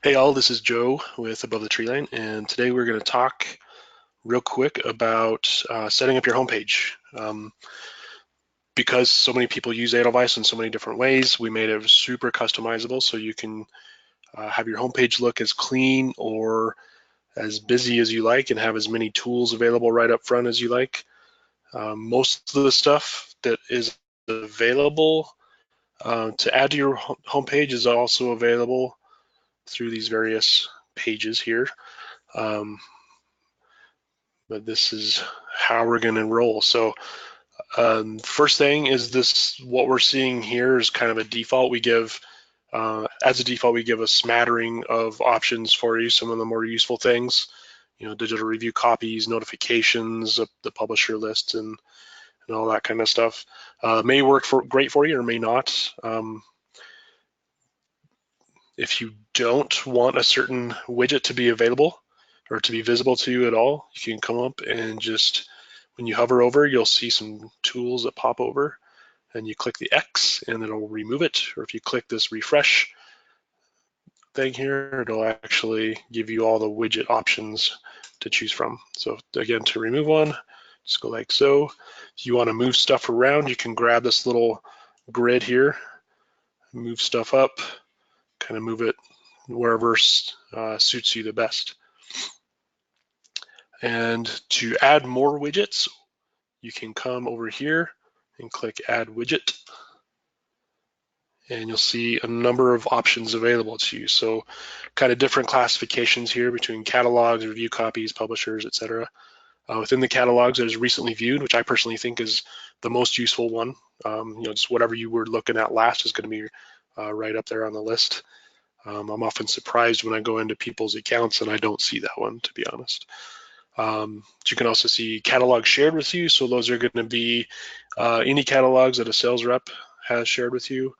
Hey all, this is Joe with Above the Tree Line, and today we're going to talk real quick about setting up your homepage. Because so many people use Edelweiss in so many different ways, we made it super customizable so you can have your homepage look as clean or as busy as you like and have as many tools available right up front as you like. Most of the stuff that is available to add to your homepage is also available through these various pages here. But this is how we're going to roll. So first thing is this, what we're seeing here is kind of a default. We give, as a default, we give a smattering of options for you, some of the more useful things, digital review copies, notifications, the publisher list, and all that kind of stuff. May work great for you or may not. If you don't want a certain widget to be available or to be visible to you at all, you can come up and just, when you hover over, you'll see some tools that pop over, and you click the X and it'll remove it. Or if you click this refresh thing here, it'll actually give you all the widget options to choose from. So again, to remove one, just go like so. If you want to move stuff around, you can grab this little grid here, move stuff up, kind of move it wherever suits you the best. And to add more widgets, you can come over here and click Add Widget, and you'll see a number of options available to you. So kind of different classifications here between catalogs, review copies, publishers, etc. Within the catalogs, there's recently viewed, which I personally think is the most useful one. Just whatever you were looking at last is going to be right up there on the list. I'm often surprised when I go into people's accounts and I don't see that one, to be honest. You can also see catalogs shared with you. So those are going to be any catalogs that a sales rep has shared with you.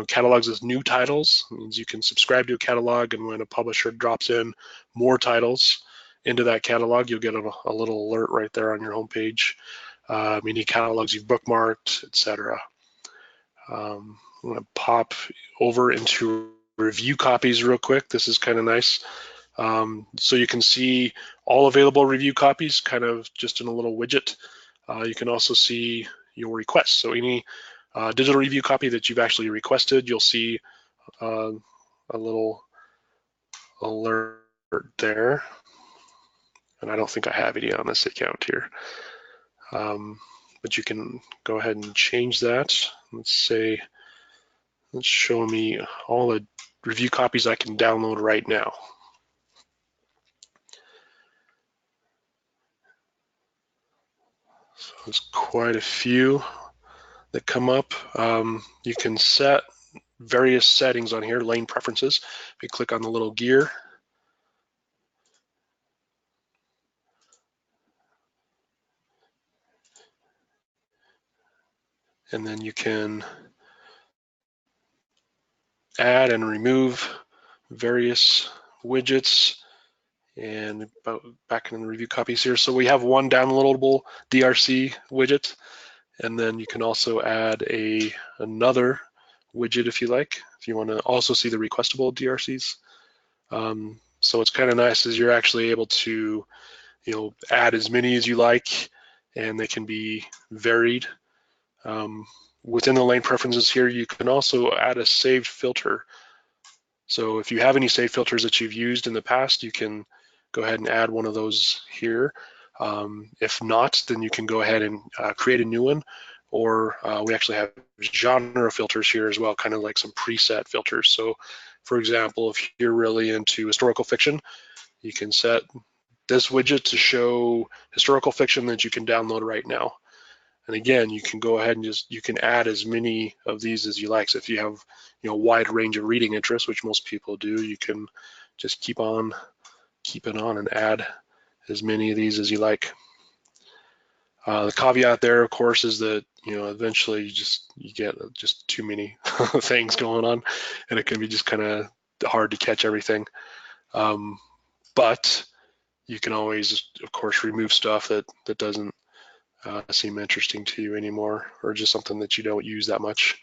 Catalogs with new titles means you can subscribe to a catalog, and when a publisher drops in more titles into that catalog, you'll get a little alert right there on your homepage. Any catalogs you've bookmarked, etc. I'm going to pop over into review copies real quick. This is kind of nice. So you can see all available review copies kind of just in a little widget. You can also see your requests. So any digital review copy that you've actually requested, you'll see a little alert there. And I don't think I have any on this account here. But you can go ahead and change that. Let's show me all the review copies I can download right now. So there's quite a few that come up. You can set various settings on here, lane preferences. If you click on the little gear, and then you can add and remove various widgets. And back in the review copies here. So we have one downloadable DRC widget, and then you can also add another widget if you like, if you want to also see the requestable DRCs. So what's kind of nice is you're actually able to, add as many as you like, and they can be varied. Within the lane preferences here, you can also add a saved filter. So if you have any saved filters that you've used in the past, you can go ahead and add one of those here. If not, then you can go ahead and create a new one, or we actually have genre filters here as well, kind of like some preset filters. So for example, if you're really into historical fiction, you can set this widget to show historical fiction that you can download right now. And again, you can go ahead and you can add as many of these as you like. So if you have, a wide range of reading interests, which most people do, you can just keep it on and add as many of these as you like. The caveat there, of course, is that eventually you get just too many things going on, and it can be just kind of hard to catch everything. But you can always, of course, remove stuff that doesn't seem interesting to you anymore, or just something that you don't use that much.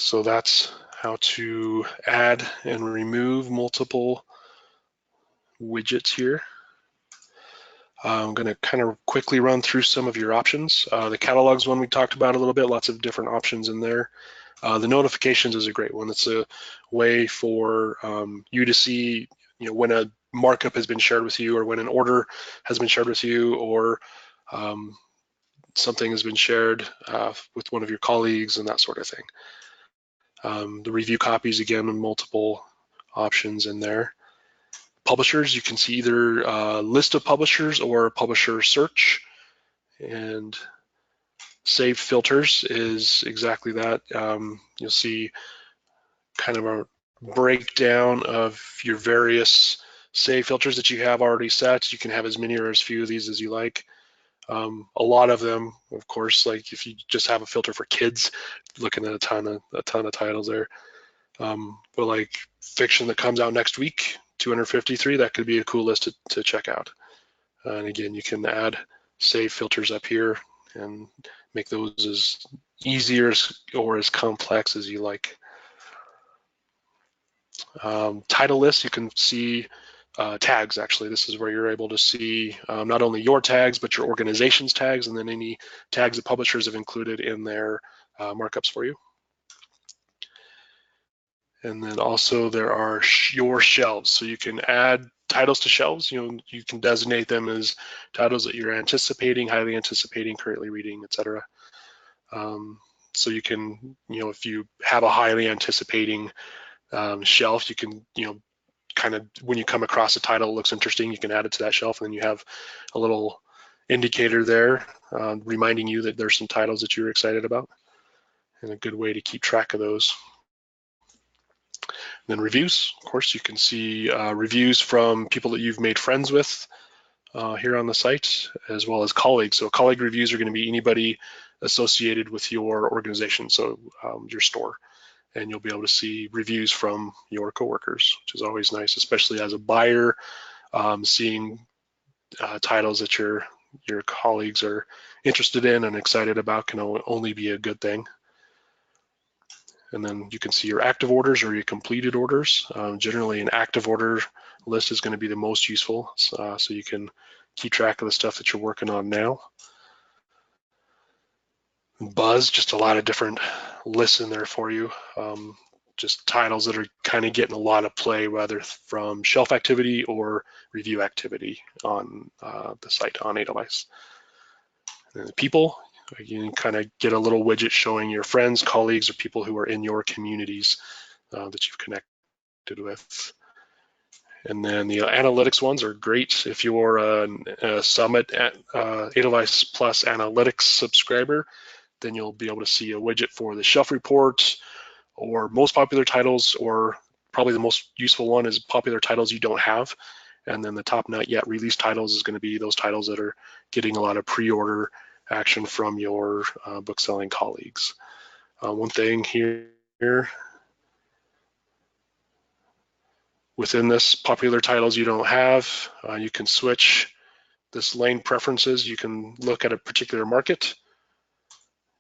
So that's how to add and remove multiple widgets here. I'm going to kind of quickly run through some of your options. The catalogs one we talked about a little bit, lots of different options in there. The notifications is a great one. It's a way for you to see, when a markup has been shared with you, or when an order has been shared with you, or something has been shared with one of your colleagues and that sort of thing. The review copies, again, multiple options in there. Publishers, you can see either a list of publishers or publisher search, and save filters is exactly that. You'll see kind of a breakdown of your various save filters that you have already set. You can have as many or as few of these as you like. A lot of them, of course, like if you just have a filter for kids, looking at a ton of titles there. But like fiction that comes out next week, 253, that could be a cool list to check out. And again, you can add save filters up here and make those as easy or as complex as you like. Title lists, you can see tags. Actually, this is where you're able to see not only your tags, but your organization's tags, and then any tags that publishers have included in their markups for you. And then also there are your shelves. So you can add titles to shelves. You can designate them as titles that you're anticipating, highly anticipating, currently reading, etc. So you can, if you have a highly anticipating shelf, you can, kind of, when you come across a title that looks interesting, you can add it to that shelf, and then you have a little indicator there reminding you that there's some titles that you're excited about, and a good way to keep track of those. And then reviews, of course, you can see reviews from people that you've made friends with here on the site, as well as colleagues. So colleague reviews are going to be anybody associated with your organization, so your store. And you'll be able to see reviews from your coworkers, which is always nice, especially as a buyer, seeing titles that your colleagues are interested in and excited about can only be a good thing. And then you can see your active orders or your completed orders. Generally, an active order list is going to be the most useful, so you can keep track of the stuff that you're working on now. Buzz, just a lot of different lists in there for you. Just titles that are kind of getting a lot of play, whether from shelf activity or review activity on the site on Edelweiss. And the people, you can kind of get a little widget showing your friends, colleagues, or people who are in your communities that you've connected with. And then the analytics ones are great if you're a Summit Edelweiss Plus Analytics subscriber. Then you'll be able to see a widget for the shelf report or most popular titles, or probably the most useful one is popular titles you don't have. And then the top not yet released titles is going to be those titles that are getting a lot of pre-order action from your book selling colleagues. One thing here, within this popular titles you don't have, you can switch this lane preferences. You can look at a particular market.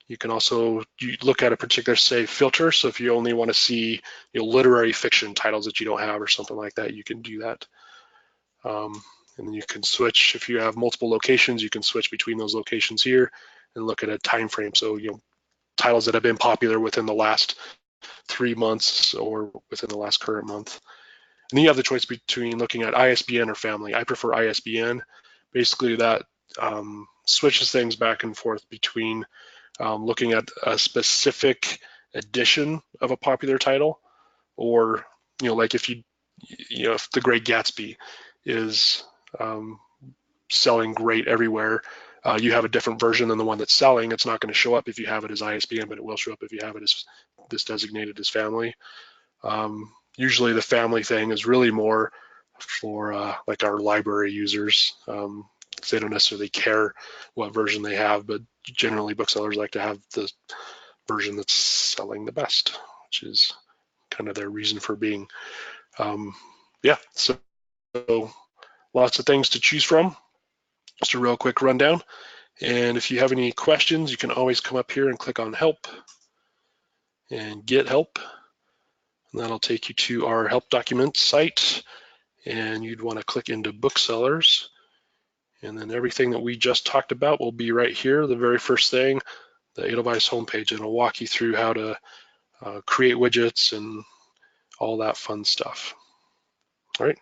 You can also look at a particular save filter. So if you only want to see literary fiction titles that you don't have or something like that, you can do that. And then you can switch, if you have multiple locations, you can switch between those locations here and look at a time frame. So titles that have been popular within the last 3 months or within the last current month. And then you have the choice between looking at ISBN or family. I prefer ISBN. Basically that switches things back and forth between looking at a specific edition of a popular title, or like if if The Great Gatsby is selling great everywhere, you have a different version than the one that's selling. It's not going to show up if you have it as ISBN, but it will show up if you have it as this designated as family. Usually the family thing is really more for like our library users. They don't necessarily care what version they have, but generally booksellers like to have the version that's selling the best, which is kind of their reason for being. Yeah, so lots of things to choose from. Just a real quick rundown. And if you have any questions, you can always come up here and click on help. and Get Help. And that'll take you to our help documents site, and you'd want to click into Booksellers. And then everything that we just talked about will be right here, the very first thing, the Edelweiss homepage, and it'll walk you through how to create widgets and all that fun stuff. All right,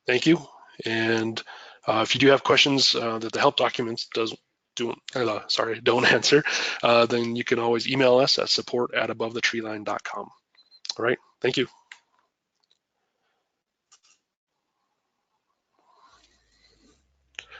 thank you. And if you do have questions that the help documents don't answer, then you can always email us at support@abovethetreeline.com. All right, thank you.